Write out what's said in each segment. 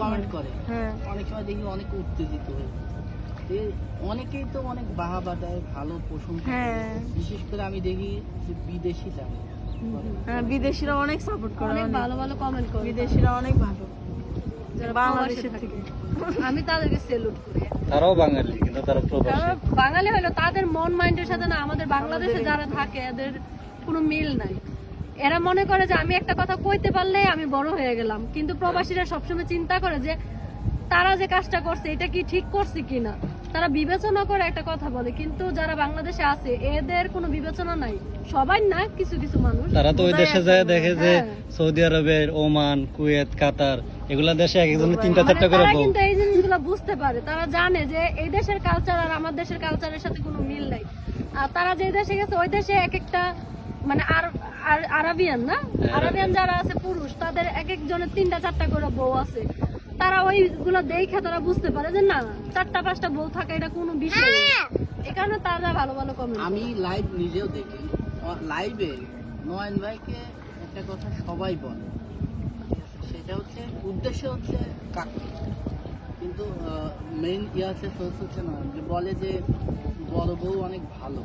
Comment করে, অনেক সময় দেখি অনেক উত্তেজিত হয়ে, অনেকেই তো অনেক বাহাবা দেয়, ভালো প্রশংসা করে। বিশেষ করে আমি দেখি যে বিদেশিরা, বিদেশিরা অনেক সাপোর্ট করে, অনেক ভালো ভালো কমেন্ট করে, বিদেশিরা অনেক ভালো, যারা বাংলাদেশের থেকে। আমি তাদেরকে সেলুট করি। তারাও বাঙালি কিন্তু তারা প্রবাসী। বাঙালি হলো তাদের মন মাইন্ডের সাথে না আমাদের বাংলাদেশে যারা থাকে এদের কোনো মিল নাই। এরা মনে করে যে আমি একটা কথা কইতে পারলে আমি বড় হয়ে গেলাম, কিন্তু প্রবাসীরা সবসময় চিন্তা করে যে তারা যে কাজটা করছে এটা কি ঠিক করছে কিনা, তারা বিবেচনা করে একটা কথা বলে। কিন্তু যারা বাংলাদেশে আছে এদের কোনো বিবেচনা নাই, সবাই না, কিছু কিছু মানুষ। তারা তো ওই দেশে যায় দেখে যে সৌদি আরবের, ওমান, কুয়েত, কাতার এগুলা দেশে এক একজনের 3-4টা করে বউ। কিন্তু এই জিনিসগুলো বুঝতে পারে, তারা জানে যে এই দেশের কালচার আর আমার দেশের কালচারের সাথে কোনো মিল নাই। আর তারা যে দেশে গেছে ওই দেশে এক একটা মানে আরাবিয়ান না, আরাবিয়ান যারা আছে পুরুষ, তাদের এক একজনের 3-4টা করে বউ আছে। তারা ওইগুলো দেখে তারা বুঝতে পারে যে না 4-5টা বউ থাকা এটা কোনো বিষয় না। এই কারণে তারা ভালো ভালো কমেন্ট। আমি লাইভ নিজেও দেখি, লাইভে নয়ন ভাইকে একটা কথা সবাই বলে, সেটা হচ্ছে উদ্দেশ্য হচ্ছে কাকি, কিন্তু মেইন হচ্ছে সোর্স হচ্ছে না, যে বলে যে বড় বউ অনেক ভালো,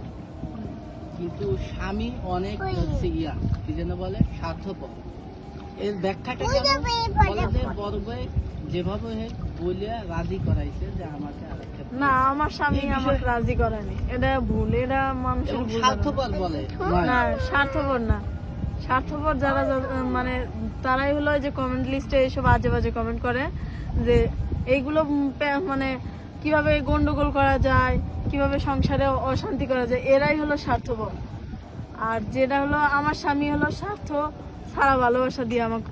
কিন্তু স্বামী অনেক হচ্ছে কি যেন বলে স্বার্থপর। এর ব্যাখ্যাটা কেমন বলে যে বড় বউ যেভাবে বলে রাজি করাইছে যে আমাকে না, আমার স্বামী আমাকে রাজি করেনি, এটা ভুল, এটা মানুষের ভুল। স্বার্থপর বলে না, স্বার্থপর না, স্বার্থপর যারা মানে তারাই হলো যে কমেন্ট লিস্টে এসব আজে বাজে কমেন্ট করে যে এইগুলো মানে কিভাবে গন্ডগোল করা যায়, কিভাবে সংসারে অশান্তি করা যায়, এরাই হলো স্বার্থপর। আর যেটা হলো আমার স্বামী হলো স্বার্থ সারা ভালোবাসা দিয়ে আমাকে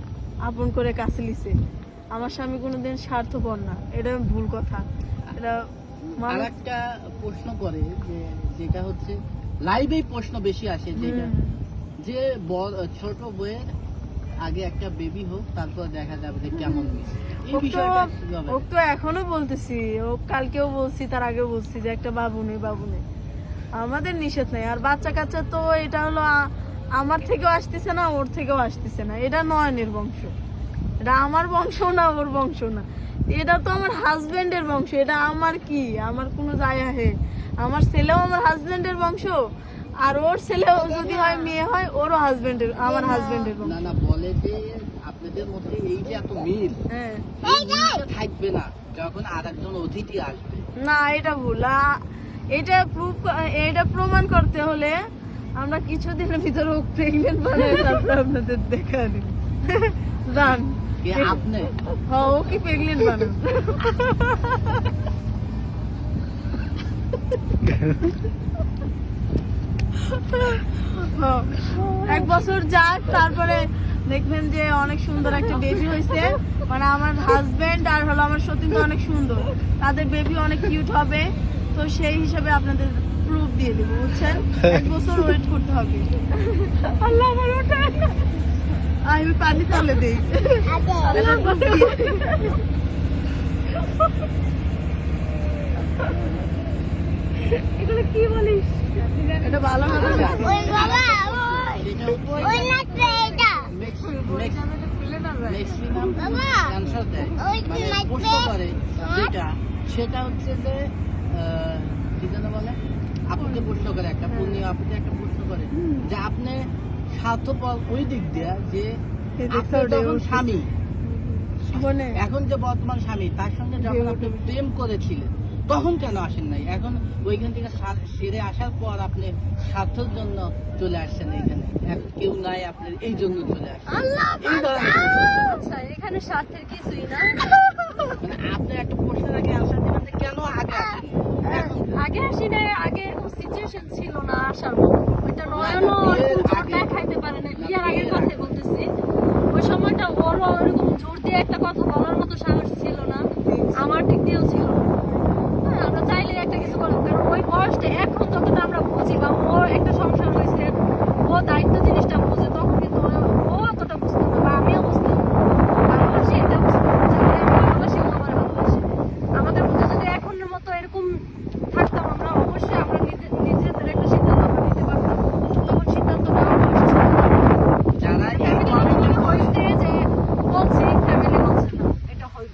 আপন করে কাছে লিছে। আমার স্বামী কোনোদিন স্বার্থপর না, এটা ভুল কথা। এটা আর একটা প্রশ্ন করে যেটা হচ্ছে লাইভেই প্রশ্ন বেশি আসে, যেটা যে ছোট বউয়ের আগে একটা বেবি হোক, তারপর দেখা যাবে যে কেমন এই বিষয়টা। ও তো এখনো বলতেছি, ও কালকেও বলছি, তার আগেও বলছি যে একটা বাবু নেই, বাবু নেই, আমাদের নিষেধ নেই। আর বাচ্চা কাচ্চা তো এটা হলো আমার থেকেও আসতেছে না, ওর থেকেও আসতেছে না, এটা নয়নের বংশ, এটা আমার বংশ না, ওর বংশ না, এটা তো আমার হাজবেন্ডের বংশ। এটা আমার কি, আমার কোনো যায় আহে, আমার ছেলেও আমার হাজবেন্ডের বংশ, আর ওর ছেলেও যদি হয় মেয়ে হয় ওরও হাজবেন্ডের, আমার হাজবেন্ডের বংশ। না না, বলে যে আপনাদের মধ্যে এই যে এত মিল, এই মিলটা থাকবে না যখন আরেকজন অতিথি আসবে। না, এটা ভুল। এটা প্রমাণ করতে হলে আমরা কিছুদিনের ভিতরে প্রেগনেন্ট বানাই তারপর আপনাদের দেখা দিই। জান আপনি ও কি প্রেগনেন্ট বানান? 1 বছর যাক, তারপরে দেখবেন যে অনেক সুন্দর একটা বেবি হয়েছে, মানে আমার হাজবেন্ড আর হলো আমার সতীন তো অনেক সুন্দর, তাদের বেবি অনেক কিউট হবে, তো সেই হিসাবে আপনাদের প্রুফ দিয়ে দেবো, বুঝছেন? 1 বছর ওয়েট করতে হবে। আল্লাহ আমার ওটা আমি পানি তুলে দিই। এগুলো কি বলিস? এটা ভালো না, সেটা হচ্ছে যে কি যেন বলে, আপুকে প্রশ্ন করে, একটা পূর্ণিমা আপুকে একটা প্রশ্ন করে যে আপনি স্বার্থপর ওই দিক দিয়ে যে যখন স্বামী, এখন যে বর্তমান স্বামী, তার সঙ্গে যখন আপনি প্রেম করেছিলেন তখন কেন আসেন নাই? এখন ওইখান থেকে সেরে আসার পর আপনি স্বার্থের জন্য চলে আসছেন এখানে, কেউ নাই আপনার, এই জন্য চলে আসছেন। আচ্ছা, এখানে স্বার্থের কিছুই না। মানে আপনি একটা প্রশ্নের আগে আনসার দিবেন যে কেন আগে আসেন? আগে আসি না, আগে এরকম সিচুয়েশন ছিল না আসার মতো। ওইটা নয়নও দেখাইতে পারে না, বিয়ের আগের কথাই বলতেছি। ওই সময়টা ওরও ওরকম জোর দিয়ে একটা কথা বলার মতো সাহস ছিল না, আমার দিক দিয়েও ছিল না। আমরা চাইলে একটা কিছু করবো, কারণ ওই বয়সটা এখন যতটা আমরা বুঝি, বা ওর একটা সংসার হয়েছে, ও দায়িত্ব জিনিসটা বুঝে, তখন কিন্তু ও অতটা বুঝতো না, বা আমিও বুঝতাম না। ভালোবাসি এটা বুঝতাম যে আমি ভালোবাসি, ও আমার ভালোবাসে। আমাদের মধ্যে যদি এখনের মতো এরকম থাকতাম আমরা, অবশ্যই আমরা নিজেদের একটা সিদ্ধান্ত আমরা নিতে পারতাম। তখন সিদ্ধান্ত নেওয়ার বয়স ছিল না। যারা ফ্যামিলি হয়েছে যে বলছি, ফ্যামিলি বলছে না, এটা হয়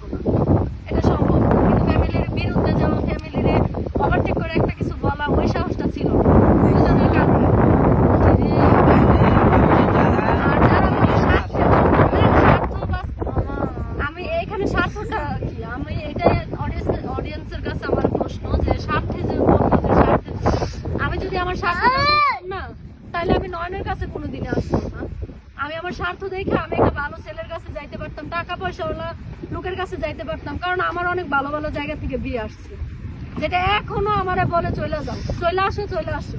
এখানে স্বার্থটা কি? আমি এটা অডিয়েন্সের কাছে আমার প্রশ্ন যে স্বার্থে যে বলবো যে স্বার্থে, আমি যদি আমার স্বার্থ না তাহলে আমি নয়নের কাছে কোনোদিনে আসবো না। আমি আমার স্বার্থ দেখে আমি একটা ভালো ছেলের কাছে যাইতে পারতাম, টাকা পয়সাওয়ালা লোকের কাছে যাইতে পারতাম, কারণ আমার অনেক ভালো ভালো জায়গা থেকে বিয়ে আসছে, যেটা এখনো আমারে বলে চলে যাও, চলে আসো চলে আসো।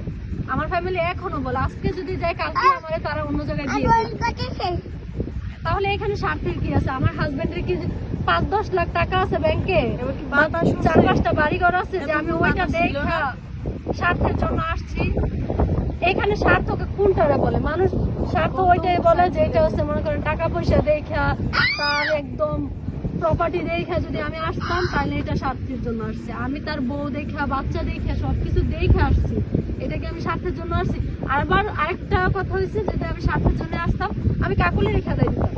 আমার ফ্যামিলি এখনো বলে আজকে যদি যাই কালকে আমারে তারা অন্য জায়গায় বিয়ে দেবে। তাহলে এখানে স্বার্থের কি আছে? আমার হাজবেন্ডের কি 5-10 লাখ টাকা আছে ব্যাংকে, 4-5টা বাড়ি ঘর আছে যে আমি ওইটা দেখা স্বার্থের জন্য আসছি? এখানে স্বার্থকে কোনটারে বলে? মানুষ স্বার্থ ওইটাই বলে যে এটা হচ্ছে মনে করেন টাকা পয়সা দেখা, তার একদম প্রপার্টি দেখা যদি আমি আসতাম তাহলে এটা স্বার্থের জন্য আসছে। আমি তার বউ দেখা, বাচ্চা দেখা, সবকিছু দেখে আসছি, এটাকে আমি স্বার্থের জন্য আসছি। আবার আরেকটা কথা হয়েছে, যদি আমি স্বার্থের জন্য আসতাম আমি কাকুলিরে খেদাই দিতাম,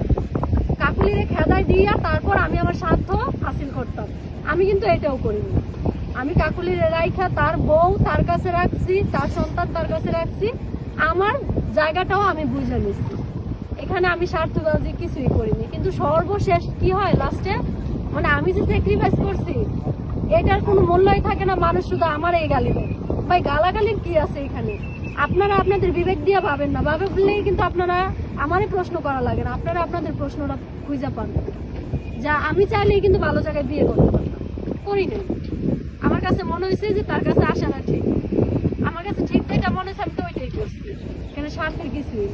কাকুলিরে খেদাই দিয়া তারপর আমি আমার স্বার্থ হাসিল করতাম। আমি কিন্তু এটাও করিনি। আমি কাকুলিরে রাইখা তার বউ তার কাছে রাখছি, তার সন্তান তার কাছে রাখছি, আমার জায়গাটাও আমি বুঝে নিচ্ছি। এখানে আমি স্বার্থবাজি কিছুই করিনি। কিন্তু সর্বশেষ কি হয় লাস্টে, মানে আমি যে স্যাক্রিফাইস করছি এটার কোনো মূল্যই থাকে না, মানুষ শুধু আমার এই গালি দেয়। ভাই গালাগালির কি আছে এখানে? আপনারা আপনাদের বিবেক দিয়ে ভাবেন না, ভাবলেই কিন্তু আপনারা আমারই প্রশ্ন করা লাগে না, আপনারা আপনাদের প্রশ্নটা খুঁজে পান। যা আমি চাইলেই কিন্তু ভালো জায়গায় বিয়ে করতে পারতাম, করি নাই। আমার কাছে মনে হয়েছে যে তার কাছে আসা না ঠিক, আমার কাছে ঠিক যেটা মনে হয়েছে আমি তো ওইটাই করছি। এখানে স্বার্থের কিছুই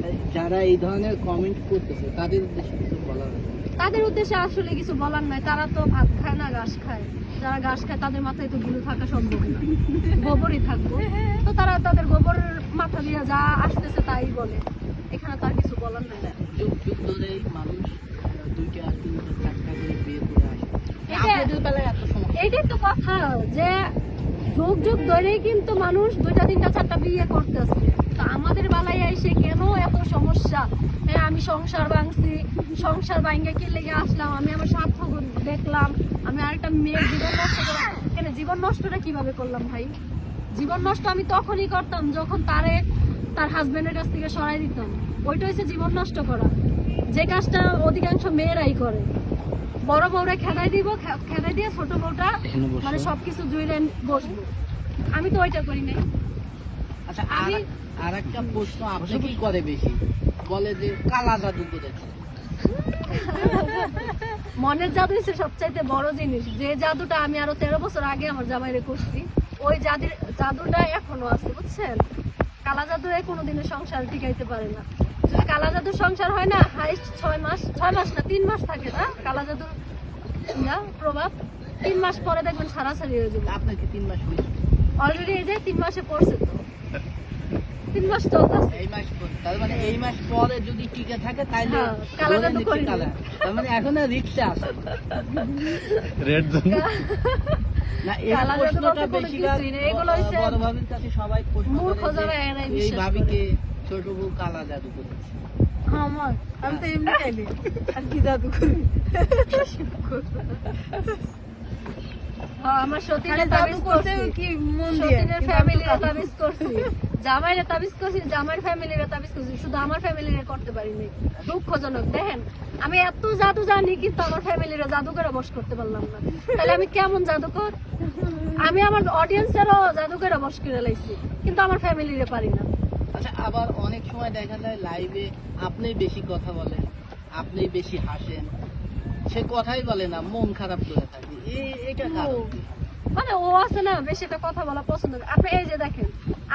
নেই। যারা এই ধরনের কমেন্ট করতেছে তাদের উদ্দেশ্যে কিছু বলার আছে? তাদের উদ্দেশ্যে আসলে কিছু বলার নাই, তারা তো ভাত খায় না ঘাস খায়। যারা ঘাস খায় তাদের মাথায় তো গুলো থাকা সম্ভব না, গোবরই থাকবো। তো তারা তাদের গোবরের মাথা দিয়ে যা আসতেছে তাই বলে, এখানে তার কিছু বলার নাই। যুগ যুগ ধরে মানুষ 2টা 3টা 4টা করে বিয়ে করে আসে, এটা- আপনাদের বেলায় এত সমস্যা? এইটাই তো কথা যে যুগ যুগ ধরেই কিন্তু মানুষ 2টা 3টা 4টা বিয়ে করতেছে। তো আমাদের বেলায় এসে কেন এত সমস্যা? হ্যাঁ, আমি সংসার ভাঙছি, সংসার ভাঙে কি লেগে আসলাম, আমি আমার স্বার্থ দেখলাম, আমি আরেকটা মেয়ের জীবন নষ্ট করলাম। কেন জীবন নষ্টটা কিভাবে করলাম ভাই? জীবন নষ্ট আমি তখনই করতাম যখন তার হাজবেন্ডের কাছ থেকে সরাই দিতাম। ওইটা হচ্ছে জীবন নষ্ট করা, যে কাজটা অধিকাংশ মেয়েরাই করে। বড় বউরা খেদাই দিব, খেদাই দিয়ে ছোট বউটা মানে সবকিছু জুইলে বসবো। আমি তো ওইটা করি নাই। আচ্ছা, আমি- আর একটা প্রশ্ন আপনাকেই করে বেশি, বলে যে কালা জাদু করেছে। মনের জাদু হচ্ছে সবচাইতে বড় জিনিস, যে জাদুটা আমি আরো 13 বছর আগে আমার জামাইরে করছি, ওই জাদুটা এখনো আছে, বুঝছেন? কালা জাদু কোনোদিনও সংসার টিকাইতে পারে না। যদি কালা জাদুর সংসার হয় না, হাইস্ট 6 মাস না 3 মাস থাকে না কালা জাদুর প্রভাব। 3 মাস পরে দেখবেন ছাড়াছাড়ি হয়ে যাবে। আপনাকে 3 মাস হয়েছে? অলরেডি এই যে 3 মাসে পড়ছে, তো 3 মাস চলতেছে। এই মাস পরে, তার মানে এই মাস পরে যদি টিকে থাকে তাহলে হ্যাঁ, কালা ধরে জাদু নিচ্ছি করিনি। কালা। তার মানে এখন রিক্সা আছে রেড জোন। না। এই কালা জাদু প্রশ্নটা বলতে কোনো বেশি কিছুই নেই, এগুলো হচ্ছে বড় ভাবির কাছে সবাই প্রশ্ন মূর্খ করে যারা যে এরাই এই বিশ্বাস ভাবিকে ছোট বউ কালা জাদু করেছে। আমার আমি তো এমনি খাইলি আর কি জাদু করি। হ্যাঁ, আমার সতীনের খালি জাদু তাবিজ করতে করছি, কি মন দিয়ে সতীনের কিন্তু আমি তো ফ্যামিলির কাজ- তাবিজ করছি, জামাইরে তাবিজ করছি, জামাইয়ের ফ্যামিলির তাবিজ করছি, শুধু আমার ফ্যামিলির করতে পারিনি। দুঃখজনক। দেখেন, আমি এত জাদু জানি কিন্তু আমার ফ্যামিলির জাদু করে বশ করতে পারলাম না। তাহলে আমি কেমন জাদুকর? আমি আমার অডিয়েন্সেরও জাদু করে বশ করে লাইছি, কিন্তু আমার ফ্যামিলিরে পারি না। আচ্ছা, আবার অনেক সময় দেখা যায় লাইভে আপনি বেশি কথা বলেন, আপনি বেশি হাসেন, সে কথাই বলে না, মন খারাপ করে থাকে। এটা কারণ কি? মানে ও আছে না বেশি একটা কথা বলা পছন্দ করে। আপনি এই যে দেখেন,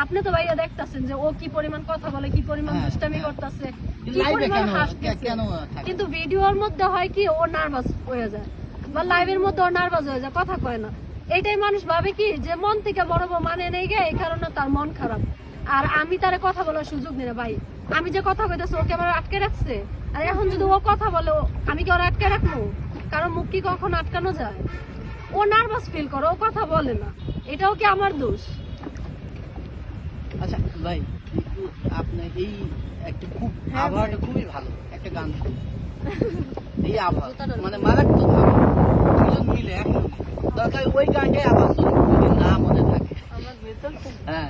আপনি তো ভাইয়া দেখতাছেন যে ও কি পরিমাণ কথা বলে, কি পরিমাণ হ্যাঁ, দুষ্টামি হ্যাঁ। করতেছে, কি লাইভে পরিমাণ কেন হাসতেছে। কেন থাকে? কিন্তু ভিডিওর মধ্যে হয় কি ও নার্ভাস হয়ে যায়, বা লাইভের মধ্যে ও নার্ভাস হয়ে যায়, কথা কয় না। এইটাই মানুষ ভাবে কি যে মন থেকে বড় বউ মানে নেই গে, এই কারণে তার মন খারাপ। আর আমি তারে কথা বলার সুযোগ দিই না ভাই। আমি যে কথা কইতেছি ওকে আমার আটকে রাখছে, আর এখন যদি ও কথা বলে আমি কি ওর আটকে রাখবো? কারণ মুখ কি কখন আটকানো যায়? ও নার্ভাস ফিল করে, ও কথা বলে না, এটাও কি আমার দোষ? আচ্ছা ভাই, একটু আপনি এই একটা খুব আবহাওয়াটা খুবই ভালো, একটা গান শুনুন। এই আবহাওয়া মানে মারাত্মক আবহাওয়া, দুজন মিলে একসঙ্গে দরকার ওই গানটাই আবার শুনুন, যদি না মনে থাকে। আমার ভেতর খুব হ্যাঁ,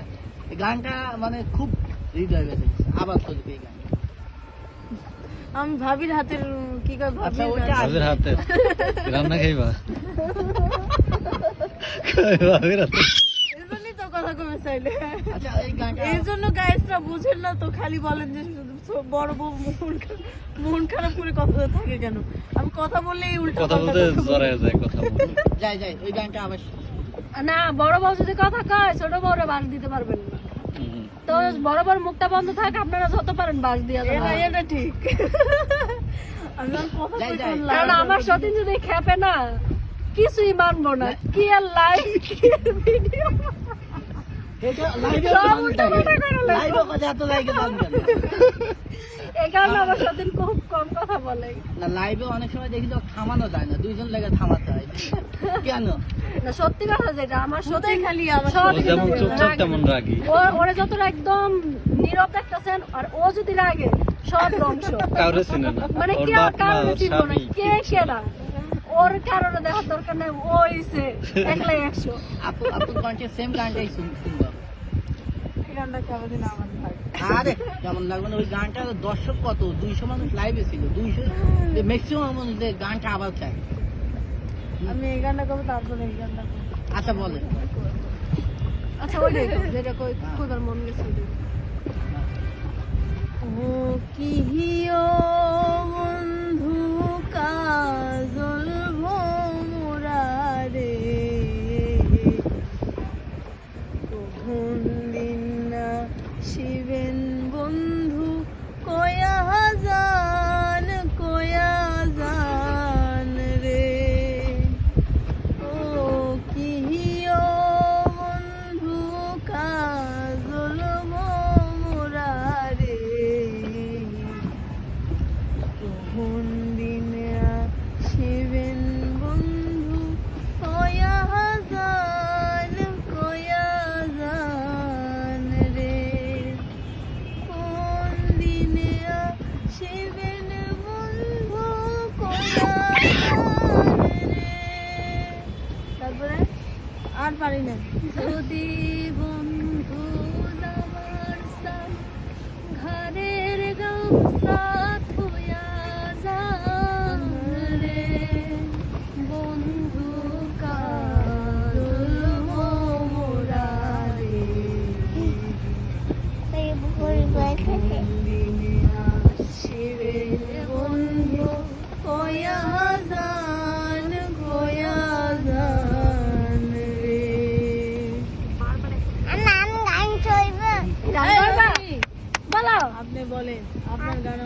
এই গানটা মানে খুব হৃদয় বেঁচে গেছে, আবার শুনবে এই গান। আমি ভাবির হাতের কি কয় আচ্ছা, ভাবির ওইটা হাতের- ভাবির হাতে রান্না খাইবা ভাবির হাতে এই জন্যই তো কথা কমে চাইলে আচ্ছা এই গানটা এই জন্য গাইসরা বুঝেন না তো, খালি বলেন যে বড় বউ মন খারাপ করে কথা থাকে কেন। আমি কথা বললেই উল্টা কথা বলতে জড়ায় যায় কথা বলতে। যাই ওই গানটা আবার না বড় বউ যদি কথা কয় ছোট বউরে বাস দিতে পারবেন না। হুম। তো বড় বড় মুখটা বন্ধ থাক, আপনারা যত পারেন বাস দিয়ে দেন। এটা ঠিক। আমি আর কথা যাই, কইতে যাই। পারলাম কারণ না। আমার সতীন যদি খেপে না কিছুই মানবো না, কি আর লাইভ কি আর ভিডিও। এটা লাইভে সব উল্টাপাল্টা করে লাগলো। লাইভে কথা এত লাইকে জানবেন এই কারণে আমার সতীন খুব কম কথা বলে। না, লাইভে অনেক সময় দেখি তো থামানো যায় না, দুইজন লেগে থামাতে হয়। কেন? না সত্যি কথা যেটা, আমার শুধুই সতীন খালি আমার সব ও যেমন কিন্তু চুপচাপ রাগী। তেমন রাগী। ওরে যতটা একদম নীরব দেখতেছেন, আর ও যদি রাগে সব ধ্বংস। কাউরে চিনে না মানে ওর কে বাপ মা কারণে ওর চিনবো না, স্বামী কে কেনা ওর কারণে দেখার দরকার নেই, ও হইছে একলাই 100। আপুর কণ্ঠে সেম গানটাই শুনবো। এই গানটা কেমন আমার লাগে। আরে কেমন লাগবে না, ওই গানটা দর্শক কত 200 মানুষ লাইভে ছিল, 200 ম্যাক্সিমাম মানুষ যে গানটা আবার চায়। আমি এই গানটা করবো, তারপরে এই গানটা করবো। আচ্ছা বলে আচ্ছা ওইটাই তো, যেটা কই খোদার মন গেছে ওইটাই। ও কি হিও বন্ধু কাজল ভোমরা রে, কখন দিন না শিবেন বন্ধু কয়া জান রে। ও কি হিও বন্ধু কাজল ভোমরা রে, কখন দিন শিবেন বন্ধু কয়া জান রে, কোন দিনে শিবেন বন্ধু কয়া জান রে। তারপরে আর পারি না। যদি বন্ধু যাবার সাথ ঘরের গামছা থুয়া যান রে, বন্ধু কাজল মোরা রে, দিনে আসিবে বন্ধু কয়া জান রে। গান গাইবা? বলো আপনি বলেন আপনার গান।